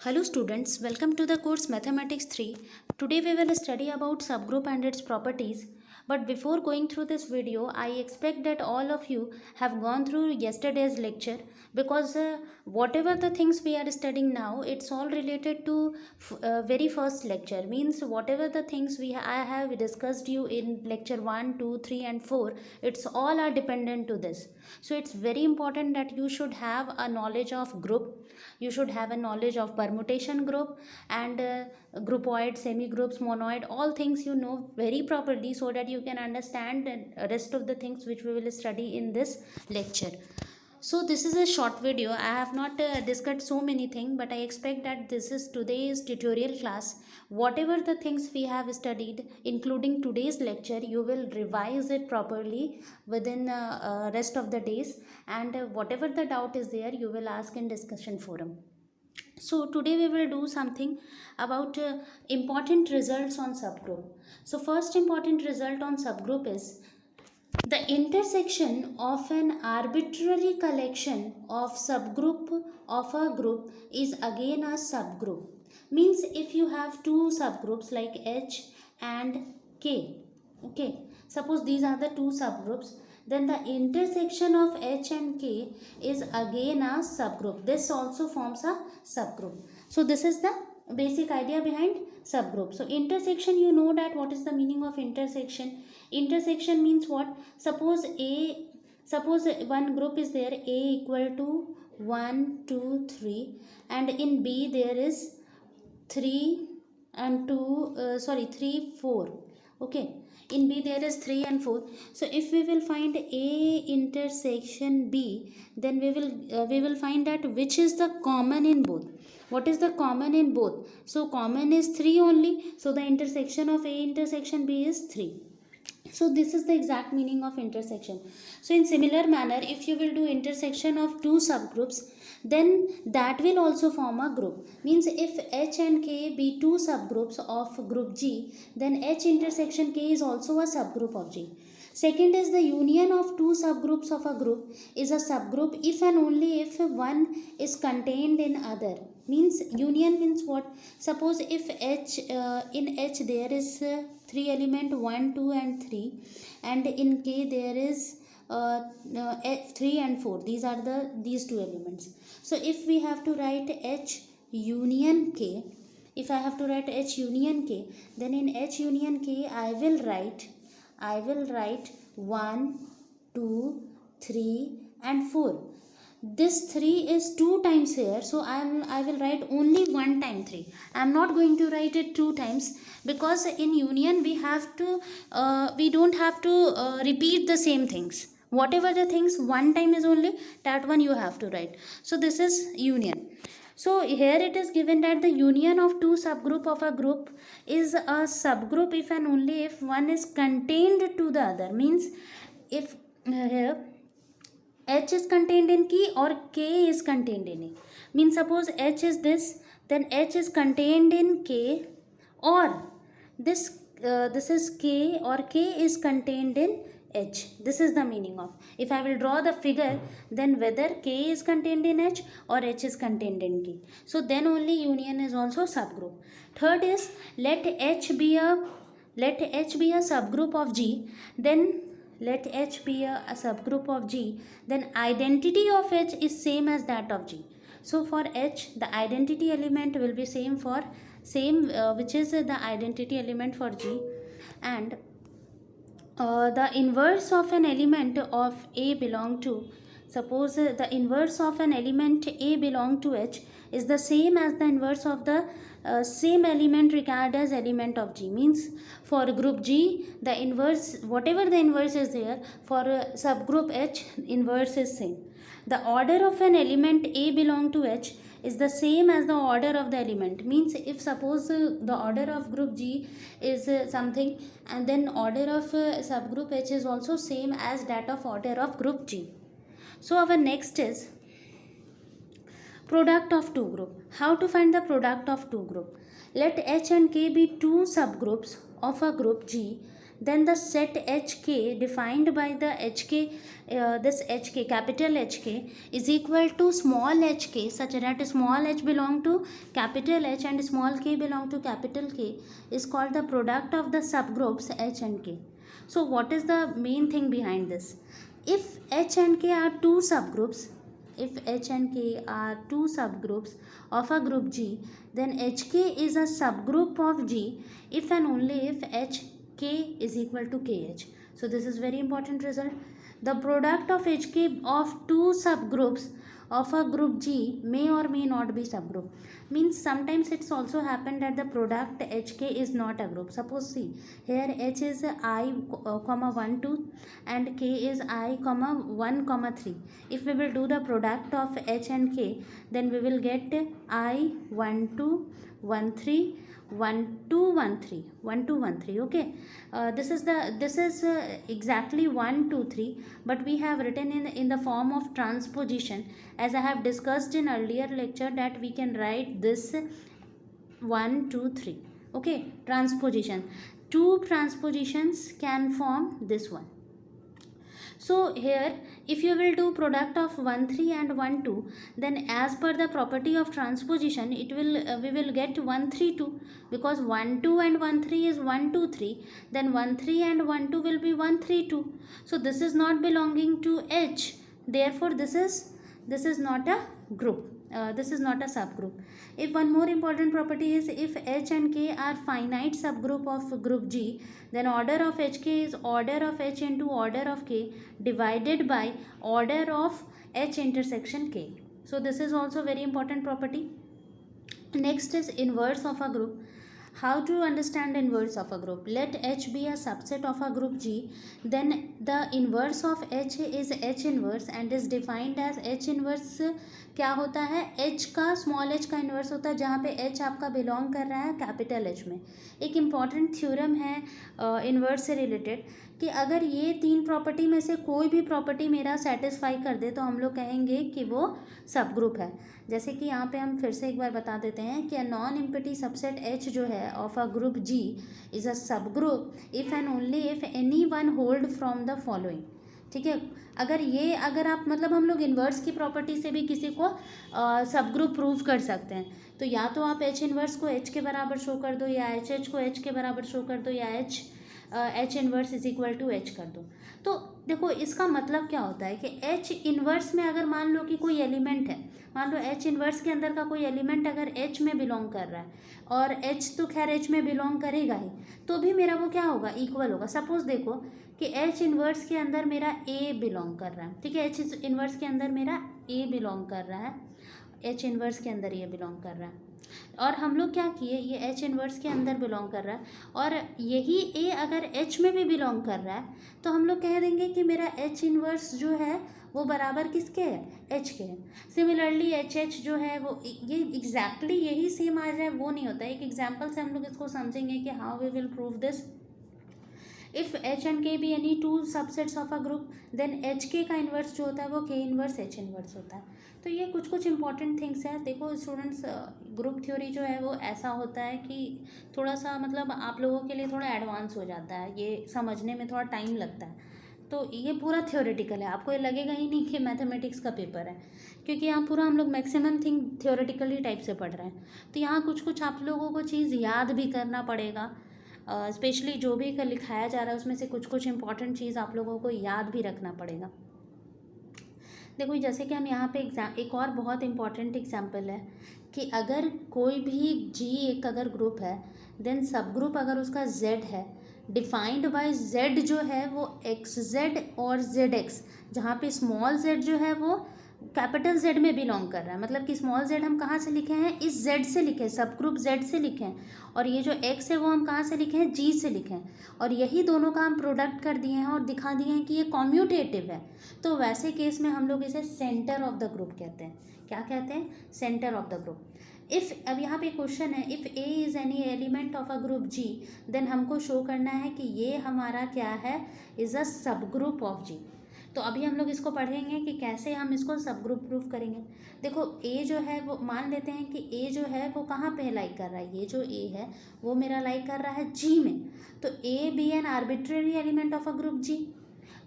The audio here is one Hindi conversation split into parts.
Hello students, welcome to the course Mathematics 3. Today we will study about subgroup and its properties. But before going through this video, I expect that all of you have gone through yesterday's lecture because whatever the things we are studying now, it's all related to very first lecture. Means whatever the things I have discussed you in lecture 1, 2, 3 and 4, it's all are dependent to this. So it's very important that you should have a knowledge of group, you should have a knowledge of permutation group and groupoid, semi groups, monoid, all things you know very properly so that you can understand the rest of the things which we will study in this lecture. So this is a short video. I have not discussed so many things, but I expect that this is today's tutorial class. Whatever the things we have studied, including today's lecture, you will revise it properly within rest of the days, and whatever the doubt is there, you will ask in discussion forum. So today we will do something about important results on subgroup. So first important result on subgroup is the intersection of an arbitrary collection of subgroup of a group is again a subgroup. Means if you have two subgroups like H and K, okay, suppose these are the two subgroups, then the intersection of H and K is again a subgroup. This also forms a subgroup. So this is the basic idea behind subgroup. So intersection, you know that what is the meaning of intersection. Intersection means what? Suppose one group is there, A equal to 1 2 3, and in B there is 3 and 2 3 4. Okay, in B there is 3 and 4. So if we will find A intersection B, then we will find that which is the common in both. What is the common in both? So common is 3 only, so the intersection of A intersection B is 3. So this is the exact meaning of intersection. So in similar manner, if you will do intersection of two subgroups, then that will also form a group. Means if H and K be two subgroups of group G, then H intersection K is also a subgroup of G. Second is the union of two subgroups of a group is a subgroup if and only if one is contained in other. Means union means what? Suppose if H in H there is 3 element 1 2 and 3, and in K there is 3 and 4. These are these two elements. So if we have to write H union K, if I have to write H union K, then in H union K I will write 1 2 3 and 4. This 3 is 2 times here, so I will write only 1 time 3. I am not going to write it 2 times, because in union we don't have to repeat the same things. Whatever the things one time is only, that one you have to write. So this is union. So here it is given that the union of two subgroup of a group is a subgroup if and only if one is contained to the other. Means if here H is contained in K or K is contained in A. Means suppose H is this, then H is contained in K, or this is K or K is contained in H. This is the meaning of. If I will draw the figure, then whether K is contained in H or H is contained in K. So then only union is also subgroup. Third is let H be a subgroup of G, then let H be a subgroup of G, then identity of H is same as that of G. So for H, the identity element will be same which is the identity element for G, and the inverse of an element of A belong to, suppose the inverse of an element A belong to H is the same as the inverse of the same element regarded as element of G. Means for group G, the inverse, whatever the inverse is there, for subgroup H, inverse is same. The order of an element A belong to H is the same as the order of the element. Means if suppose the order of group G is something, and then order of subgroup H is also same as that of order of group G. So our next is product of two group. How to find the product of two group? Let H and K be two subgroups of a group G, then the set HK defined by the HK, this HK, capital HK is equal to small hk, such that small h belong to capital H and small k belong to capital K, is called the product of the subgroups H and K. So what is the main thing behind this? If H and K are two subgroups, if H and K are two subgroups of a group G, then HK is a subgroup of G if and only if HK is equal to KH. So this is very important result. The product of HK of two subgroups of a group G may or may not be subgroup. Means sometimes it's also happened that the product HK is not a group. Suppose see, here H is I, 1, 2 and K is I, 1, 3. If we will do the product of H and K, then we will get I, 1, 2, 1, 3, 1, 2, 1, 3, 1, 2, 1, 3. Okay, this is exactly 1, 2, 3, but we have written in the form of transposition, as I have discussed in earlier lecture, that we can write this 1, 2, 3. Okay, transposition. Two transpositions can form this one. So here, if you will do product of 1, 3 and 1, 2, then as per the property of transposition, it will we will get 1, 3, 2, because 1, 2 and 1, 3 is 1, 2, 3. Then 1, 3 and 1, 2 will be 1, 3, 2. So this is not belonging to H. Therefore, this is not a group. This is not a subgroup. If one more important property is, if H and K are finite subgroup of group G, then order of HK is order of H into order of K divided by order of H intersection K. So this is also very important property. Next is inverse of a group. How to understand inverse of a group? Let H be a subset of a group G, then the inverse of H is H inverse and is defined as H inverse. क्या होता है? H का स्मॉल h का इन्वर्स होता है, जहाँ पे H आपका बिलोंग कर रहा है कैपिटल H में. एक इम्पॉर्टेंट थ्योरम है इन्वर्स से रिलेटेड, कि अगर ये तीन प्रॉपर्टी में से कोई भी प्रॉपर्टी मेरा सेटिस्फाई कर दे तो हम लोग कहेंगे कि वो सब ग्रुप है. जैसे कि यहाँ पे हम फिर से एक बार बता देते हैं कि नॉन एम्प्टी सबसेट H जो है of a group G is a subgroup if and only if any one hold from the following. ठीक है, अगर आप मतलब हम लोग इन्वर्स की प्रॉपर्टी से भी किसी को सब ग्रुप प्रूव कर सकते हैं. तो या तो आप H इन्वर्स को H के बराबर शो कर दो, या H को H के बराबर शो कर दो, या H inverse is equal to H कर दो. तो देखो इसका मतलब क्या होता है कि H इन्वर्स में अगर मान लो कि कोई एलिमेंट है, मान लो H इन्वर्स के अंदर का कोई एलिमेंट अगर H में बिलोंग कर रहा है, और H तो खैर H में बिलोंग करेगा ही, तो भी मेरा वो क्या होगा, इक्वल होगा. सपोज देखो कि H इन्वर्स के अंदर मेरा A बिलोंग कर रहा है. ठीक है, H इन्वर्स के अंदर मेरा A बिलोंग कर रहा है, H इन्वर्स के अंदर ये बिलोंग कर रहा है, और हम लोग क्या किए, ये H इन्वर्स के अंदर बिलोंग कर रहा है, और यही A अगर H में भी बिलोंग कर रहा है, तो हम लोग कह देंगे कि मेरा H इन्वर्स जो है वो बराबर किसके है, H के है. सिमिलरली H जो है वो ये एग्जैक्टली यही सेम आ जाए वो नहीं होता है. एक एग्जाम्पल से हम लोग इसको समझेंगे कि how we will prove this. If H and K be any two subsets of a group, then HK का इन्वर्स जो होता है वो K इन्वर्स H इन्वर्स होता है. तो ये कुछ इंपॉर्टेंट थिंग्स हैं. देखो स्टूडेंट्स, ग्रुप थ्योरी जो है वो ऐसा होता है कि थोड़ा सा मतलब आप लोगों के लिए थोड़ा एडवांस हो जाता है, ये समझने में थोड़ा टाइम लगता है. तो ये पूरा थ्योरेटिकल है, आपको ये लगेगा ही नहीं कि मैथमेटिक्स का पेपर है, क्योंकि यहाँ पूरा हम लोग मैक्सिमम थिंग थ्योरेटिकली टाइप से पढ़ रहे हैं. तो यहाँ कुछ आप लोगों को चीज़ याद भी करना पड़ेगा. स्पेशली जो भी लिखाया जा रहा है उसमें से कुछ इंपॉर्टेंट चीज़ आप लोगों को याद भी रखना पड़ेगा. देखो जैसे कि हम यहाँ पे एक और बहुत इंपॉर्टेंट एग्जांपल है कि अगर कोई भी G एक अगर ग्रुप है, देन सब ग्रुप अगर उसका Z है, डिफाइंड बाय Z जो है वो XZ और ZX, जहाँ पे स्मॉल z जो है वो कैपिटल Z में बिलोंग कर रहा है. मतलब कि स्मॉल z हम कहाँ से लिखे हैं, इस Z से लिखे हैं, सब ग्रुप Z से लिखे हैं, और ये जो X है वो हम कहाँ से लिखे हैं, G से लिखे हैं, और यही दोनों का हम प्रोडक्ट कर दिए हैं और दिखा दिए हैं कि ये कॉम्यूटेटिव है. तो वैसे केस में हम लोग इसे सेंटर ऑफ द ग्रुप कहते हैं. क्या कहते हैं, centre of the group. If अब यहाँ पे क्वेश्चन है, if A is any element of a group G, then हमको शो करना है कि ये हमारा क्या है, इज़ अ सब ग्रुप ऑफ G. तो अभी हम लोग इसको पढ़ेंगे कि कैसे हम इसको सब ग्रुप प्रूफ करेंगे। देखो ए जो है वो मान लेते हैं कि ए जो है वो कहाँ पे लाइक कर रहा है, ये जो ए है वो मेरा लाइक कर रहा है जी में। तो A B an arbitrary element of a group G,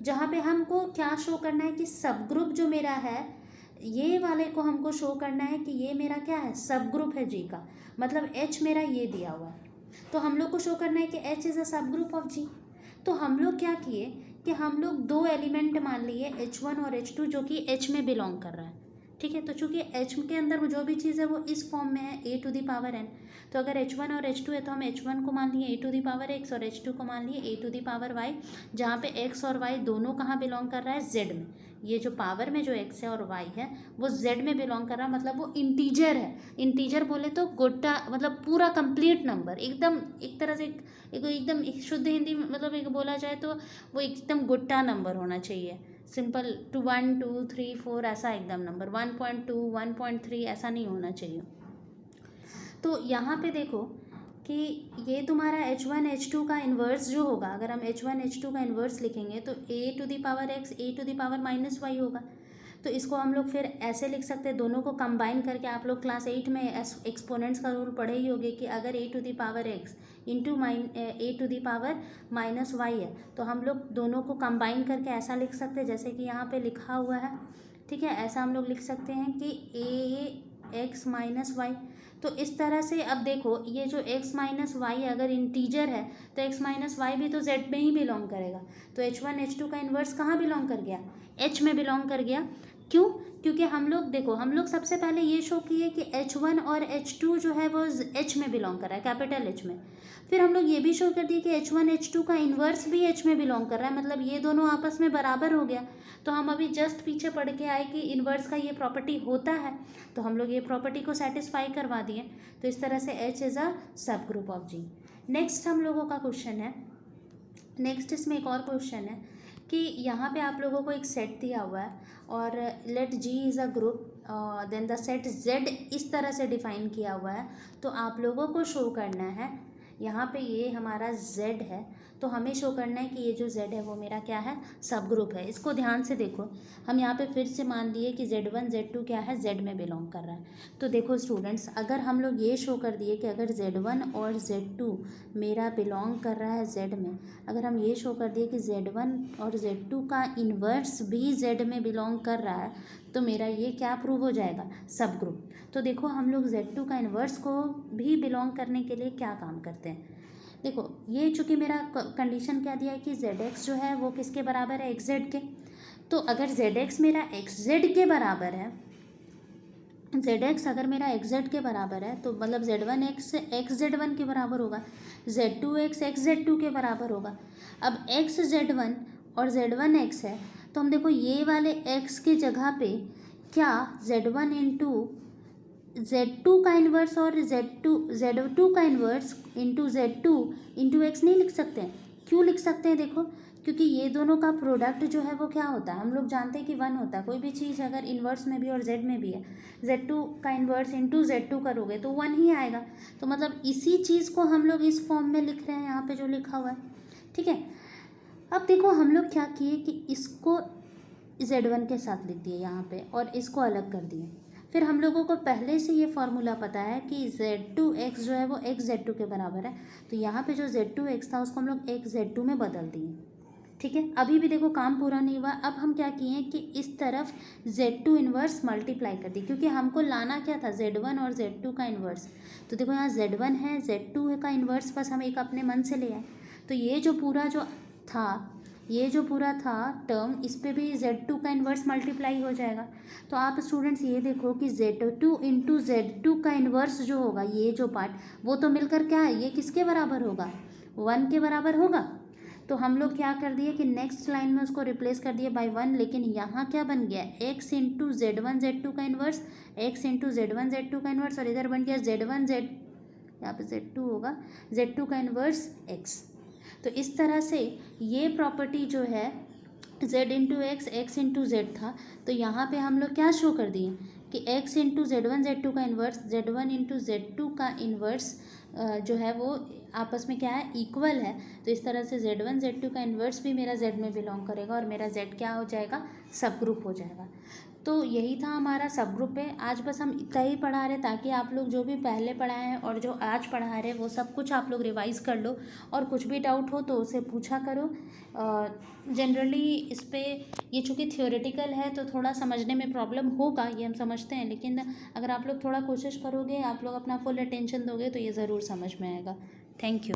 जहाँ पे हमको क्या शो करना है कि सब ग्रुप जो मेरा है ये वाले को हमको शो करना है कि ये मेरा क्या है, सब ग्रुप है जी का। मतलब एच मेरा ये दिया हुआ है, तो हम लोग को शो करना है कि एच इज़ अ सब ग्रुप ऑफ जी। तो हम लोग क्या किए कि हम लोग दो एलिमेंट मान लिए H1 और H2 जो कि H में बिलोंग कर रहा है। ठीक है, तो चूंकि H के अंदर जो भी चीज़ है वो इस फॉर्म में है a to the power n, तो अगर H1 और H2 है तो हम H1 को मान लिए a to the power x और H2 को मान लिए a to the power y, जहाँ पे x और y दोनों कहाँ बिलोंग कर रहा है, z में। ये जो पावर में जो x है और y है वो z में बिलोंग कर रहा है, मतलब वो इंटीजर है। इंटीजर बोले तो गोटा मतलब पूरा कंप्लीट नंबर, एकदम एक तरह से एकदम शुद्ध हिंदी में मतलब एक बोला जाए तो वो एकदम गुट्टा नंबर होना चाहिए। सिंपल 2 1 2 3 4 ऐसा एकदम नंबर 1.2 1.3 ऐसा नहीं होना चाहिए। तो यहाँ पे देखो कि ये तुम्हारा H1 H2 का इन्वर्स जो होगा, अगर हम H1 H2 का इन्वर्स लिखेंगे तो a to the power x a to the power minus y होगा। तो इसको हम लोग फिर ऐसे लिख सकते हैं, दोनों को कंबाइन करके। आप लोग क्लास 8 में एक्सपोनेंट्स का रूल पढ़े ही होंगे कि अगर a to the power x into a to the power minus y है तो हम लोग दोनों को कंबाइन करके ऐसा लिख सकते हैं जैसे कि यहाँ पे लिखा हुआ है। ठीक है, ऐसा हम लोग लिख सकते हैं कि a x माइनस वाई। तो इस तरह से अब देखो ये जो x माइनस वाई अगर इंटीजर है तो x माइनस वाई भी तो z में ही बिलोंग करेगा। तो H1 H2 का इन्वर्स कहाँ बिलोंग कर गया, h में बिलोंग कर गया। क्यों? क्योंकि हम लोग देखो हम लोग सबसे पहले ये शो किए कि H1 और H2 जो है वो H में बिलोंग कर रहा है, कैपिटल H में। फिर हम लोग ये भी शो कर दिए कि H1 H2 का इन्वर्स भी H में बिलोंग कर रहा है, मतलब ये दोनों आपस में बराबर हो गया। तो हम अभी जस्ट पीछे पढ़ के आए कि इन्वर्स का ये प्रॉपर्टी होता है, तो हम लोग ये प्रॉपर्टी को सेटिस्फाई करवा दिए। तो इस तरह से H इज़ अ सब ग्रुप ऑफ जी। नेक्स्ट हम लोगों का क्वेश्चन है, नेक्स्ट इसमें एक और क्वेश्चन है कि यहाँ पे आप लोगों को एक सेट दिया हुआ है और let G is a group, then the set z इस तरह से डिफाइन किया हुआ है। तो आप लोगों को शो करना है, यहाँ पे ये हमारा z है तो हमें शो करना है कि ये जो z है वो मेरा क्या है, सब ग्रुप है। इसको ध्यान से देखो, हम यहाँ पे फिर से मान लिए कि z1 z2 क्या है, z में बिलोंग कर रहा है। तो देखो स्टूडेंट्स, अगर हम लोग ये शो कर दिए कि अगर z1 और z2 मेरा बिलोंग कर रहा है z में, अगर हम ये शो कर दिए कि z1 और z2 का इन्वर्स भी z में बिलोंग कर रहा है तो मेरा ये क्या प्रूव हो जाएगा, सब ग्रुप। तो देखो हम लोग z2 का इन्वर्स को भी बिलोंग करने के लिए क्या काम करते हैं। देखो ये चूँकि मेरा कंडीशन क्या दिया है कि zx जो है वो किसके बराबर है, xz के। तो अगर zx मेरा xz के बराबर है, zx अगर मेरा xz के बराबर है तो मतलब z1x xz1 के बराबर होगा, z2x xz2 के बराबर होगा। अब xz1 और z1x है तो हम देखो ये वाले x की जगह पे क्या z1 इंटू z2 का इन्वर्स और z2 का inverse into z2 into x नहीं लिख सकते हैं। क्यों लिख सकते हैं? देखो क्योंकि ये दोनों का प्रोडक्ट जो है वो क्या होता है, हम लोग जानते हैं कि 1 होता है। कोई भी चीज़ अगर इन्वर्स में भी और z में भी है, z2 का इन्वर्स इंटू z2 करोगे तो 1 ही आएगा। तो मतलब इसी चीज़ को हम लोग इस फॉर्म में लिख रहे हैं यहाँ पे जो लिखा हुआ है। ठीक है, अब देखो हम लोग क्या किए कि इसको z1 के साथ लिख दिए यहाँ पे और इसको अलग कर दिए। फिर हम लोगों को पहले से ये फार्मूला पता है कि z2x जो है वो xz2 के बराबर है, तो यहाँ पे जो z2x था उसको हम लोग xz2 में बदल दिए। ठीक है, अभी भी देखो काम पूरा नहीं हुआ। अब हम क्या किए कि इस तरफ z2 इन्वर्स मल्टीप्लाई कर दी, क्योंकि हमको लाना क्या था, z1 और z2 का इन्वर्स। तो देखो यहाँ z1 है, z2 का इन्वर्स बस हम एक अपने मन से ले आए। तो ये जो पूरा था टर्म, इस पे भी z2 का इन्वर्स मल्टीप्लाई हो जाएगा। तो आप स्टूडेंट्स ये देखो कि z2 इंटू z2 का इन्वर्स जो होगा, ये जो पार्ट वो तो मिलकर क्या है, ये किसके बराबर होगा, 1 के बराबर होगा। तो हम लोग क्या कर दिए कि नेक्स्ट लाइन में उसको रिप्लेस कर दिए बाय 1, लेकिन यहाँ क्या बन गया, x इंटू z1 z2 का inverse, x into z1 z2 का इन्वर्स, और इधर बन गया z1 z, यहाँ पे z2 होगा, z2 का इन्वर्स x। तो इस तरह से ये प्रॉपर्टी जो है z into x x into Z था, तो यहाँ पे हम लोग क्या शो कर दिए कि x इंटू Z1 Z2 का इन्वर्स Z1 इंटू Z2 का इन्वर्स जो है वो आपस में क्या है, इक्वल है। तो इस तरह से Z1 Z2 का इन्वर्स भी मेरा Z में बिलोंग करेगा और मेरा Z क्या हो जाएगा, सब ग्रुप हो जाएगा। तो यही था हमारा सब ग्रुप पे। आज बस हम इतना ही पढ़ा रहे ताकि आप लोग जो भी पहले पढ़ाए हैं और जो आज पढ़ा रहे हैं वो सब कुछ आप लोग रिवाइज़ कर लो, और कुछ भी डाउट हो तो उसे पूछा करो। जनरली इस पे ये चूँकि थियोरेटिकल है तो थोड़ा समझने में प्रॉब्लम होगा, ये हम समझते हैं, लेकिन अगर आप लोग थोड़ा कोशिश करोगे, आप लोग अपना फुल अटेंशन दोगे तो ये ज़रूर समझ में आएगा। Thank you.